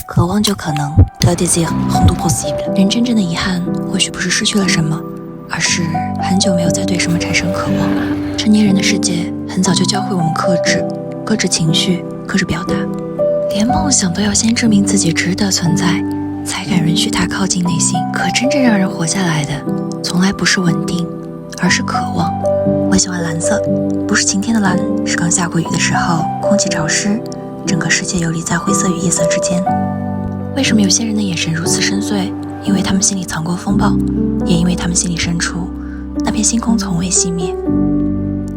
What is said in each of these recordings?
渴望就可能 le désir rend tout possible。 人真正的遗憾或许不是失去了什么，而是很久没有再对什么产生渴望。成年人的世界很早就教会我们克制情绪，克制表达，连梦想都要先证明自己值得存在，才敢允许它靠近内心。可真正让人活下来的从来不是稳定，而是渴望。我喜欢蓝色，不是晴天的蓝，是刚下过雨的时候，空气潮湿，整个世界游离在灰色与夜色之间。为什么有些人的眼神如此深邃？因为他们心里藏过风暴，也因为他们心里深处那片星空从未熄灭。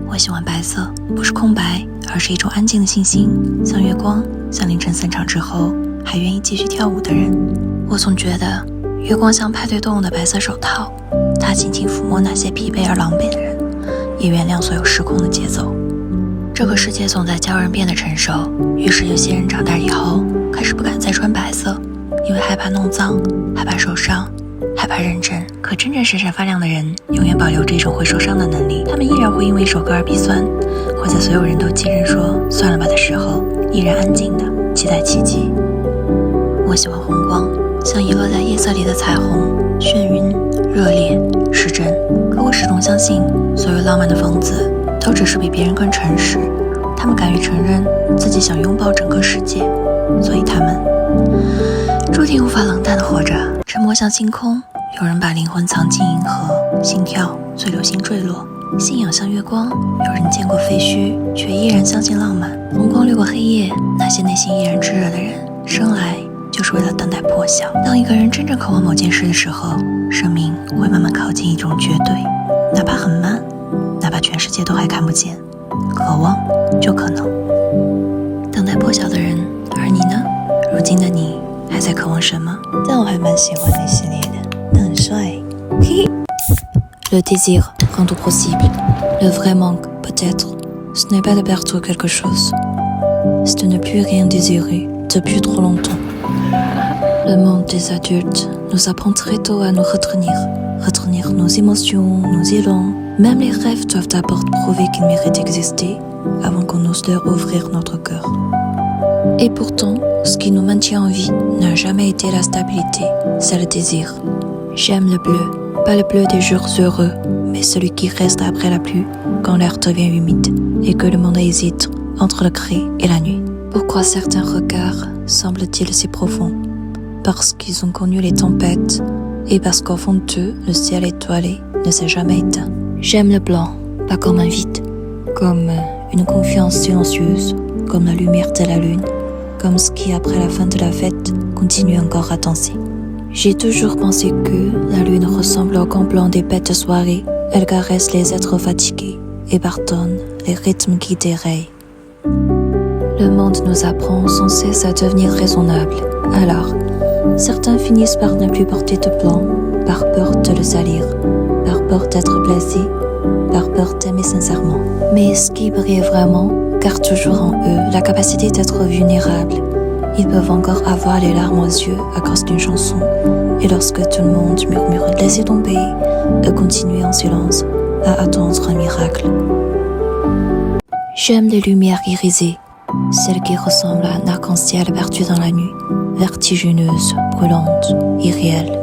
我喜欢白色，不是空白，而是一种安静的信心，像月光，像凌晨散场之后还愿意继续跳舞的人。我总觉得月光像派对动物的白色手套，它轻轻抚摸那些疲惫而狼狈的人，也原谅所有失控的节奏。这个世界总在教人变得成熟，于是有些人长大以后开始不敢再穿白色，因为害怕弄脏，害怕受伤，害怕认真。可真正闪闪发亮的人永远保留着一种会受伤的能力，他们依然会因为一首歌而鼻酸，或在所有人都轻声说算了吧的时候，依然安静的期待奇迹。我喜欢红光，像遗落在夜色里的彩虹，眩晕、热烈、失真。可我始终相信，所有浪漫的疯子都只是比别人更诚实，他们敢于承认自己想拥抱整个世界，所以他们注定无法冷淡地活着。沉默像星空，有人把灵魂藏进银河，心跳随流星坠落。信仰像月光，有人见过废墟，却依然相信浪漫。红光掠过黑夜，那些内心依然炙热的人，生来就是为了等待破晓。当一个人真正渴望某件事的时候，生命会慢慢靠近一种绝对，哪怕很慢，哪怕全世界都还看不见，渴望就可能。等待破晓的人，而你呢？如今的你还在渴望什么？但我还蛮喜欢那系列的，那很帅。Le désir rend tout possible. Le vrai manque, peut-être, ce n'est pas de perdre quelque chose. C'est de ne plus rien désirer depuis trop longtemps. Le monde des adultes nous apprend très tôt à nous retenir nos émotions, nos élans. Même les rêves doivent d'abord prouver qu'ils méritent d'exister avant qu'on ose leur ouvrir notre cœur. Et pourtant, ce qui nous maintient en vie n'a jamais été la stabilité, c'est le désir. J'aime le bleu, pas le bleu des jours heureux, mais celui qui reste après la pluie, quand l'air devient humide et que le monde hésite entre le gris et la nuit. Pourquoi certains regards semblent-ils si profonds? Parce qu'ils ont connu les tempêtes et parce qu'au fond d'eux, le ciel étoilé ne s'est jamais éteint. J'aime le blanc, pas comme un vide, comme une confiance silencieuse, comme la lumière de la lune, comme ce qui après la fin de la fête continue encore à danser. J'ai toujours pensé que la lune ressemble au camp blanc des bêtes de soirée. Elle caresse les êtres fatigués et pardonne les rythmes qui déraillent. Le monde nous apprend sans cesse à devenir raisonnable. Alors, certains finissent par ne plus porter de blanc, par peur de le salir, par peur d'être blessés, par peur d'aimer sincèrement. Mais ce qui brille vraiment garde toujours en eux la capacité d'être vulnérables. Ils peuvent encore avoir les larmes aux yeux à cause d'une chanson. Et lorsque tout le monde murmure « laissez tomber », eux continuent en silence à attendre un miracle. J'aime les lumières irisées, celles qui ressemblent à un arc-en-ciel perdu dans la nuit, vertigineuse, brûlante, irréelle.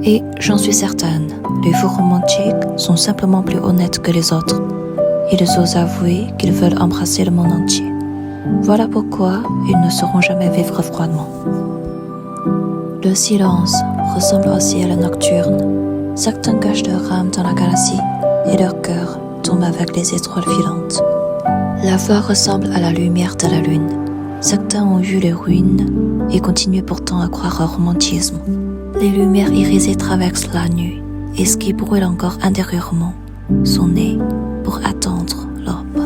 Et j'en suis certaine, les fous romantiques sont simplement plus honnêtes que les autres. Ils osent avouer qu'ils veulent embrasser le monde entier. Voilà pourquoi ils ne sauront jamais vivre froidement. Le silence ressemble au ciel nocturne. Certains cachent leur âme dans la galaxie et leur cœur tombe avec les étoiles filantes. La voix ressemble à la lumière de la lune. Certains ont vu les ruines et continuent pourtant à croire au romantisme. Les lumières irisées traversent la nuit et ce qui brûle encore intérieurement sont nés pour attendre l'aube.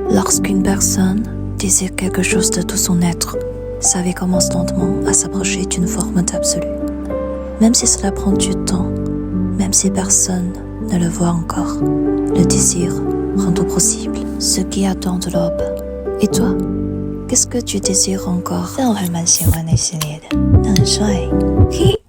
Lorsqu'une personne désire quelque chose de tout son être, sa vie commence lentement à s'approcher d'une forme d'absolu. Même si cela prend du temps, même si personne ne le voit encore, le désir rend tout possible. Ceux qui attendent l'aube. Et toi, qu'est-ce que tu désires encore? 但我还蛮喜欢那系列的，那很帅。嘿。